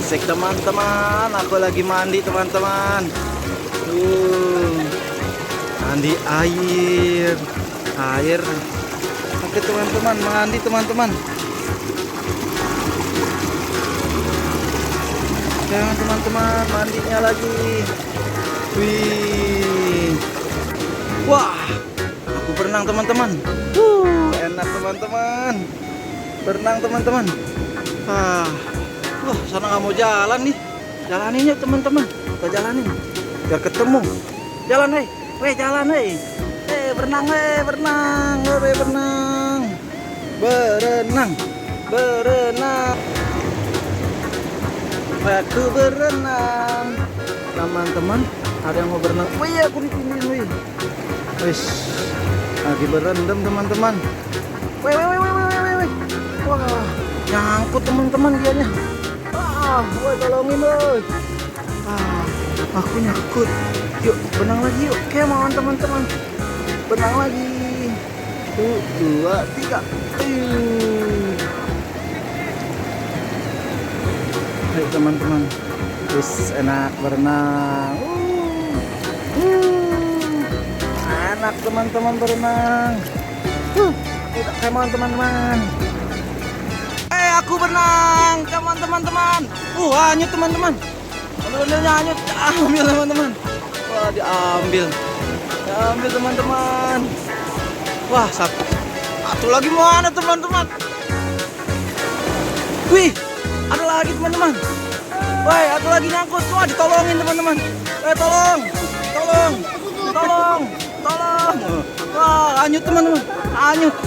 Asik teman-teman, aku lagi mandi teman-teman. Mandi air. Oke teman-teman, mandi teman-teman. Jangan teman-teman, mandinya lagi. Wih. Wah, aku berenang teman-teman. Enak teman-teman. Berenang teman-teman. Wah, sana nggak mau jalan nih. Jalanin yuk teman-teman. Kita jalanin. Biar ketemu. Jalan jalan berenang berenang. Aku berenang. Teman-teman, ada yang mau berenang? Wih, aku ditindihin, wih. Wis, lagi berendam teman-teman. Wih. Wah, nyangkut teman-teman dianya. Woi tolongin woi. Aku nyangkut. Yuk, benang lagi yuk. Come on teman-teman. Benang lagi. 1, 2, 3. Ayo teman-teman. Wis enak berenang. Enak teman-teman berenang. Come on teman-teman. Aku berenang, teman-teman. Hanyut teman-teman. Bener-bener hanyut. Ambil teman-teman. Wah, diambil teman-teman. Wah, satu lagi mana teman-teman? Wih, ada lagi teman-teman. Woi, ada lagi nyangkut. Wah, ditolongin teman-teman. Tolong. Wah, hanyut teman-teman. Hanyut.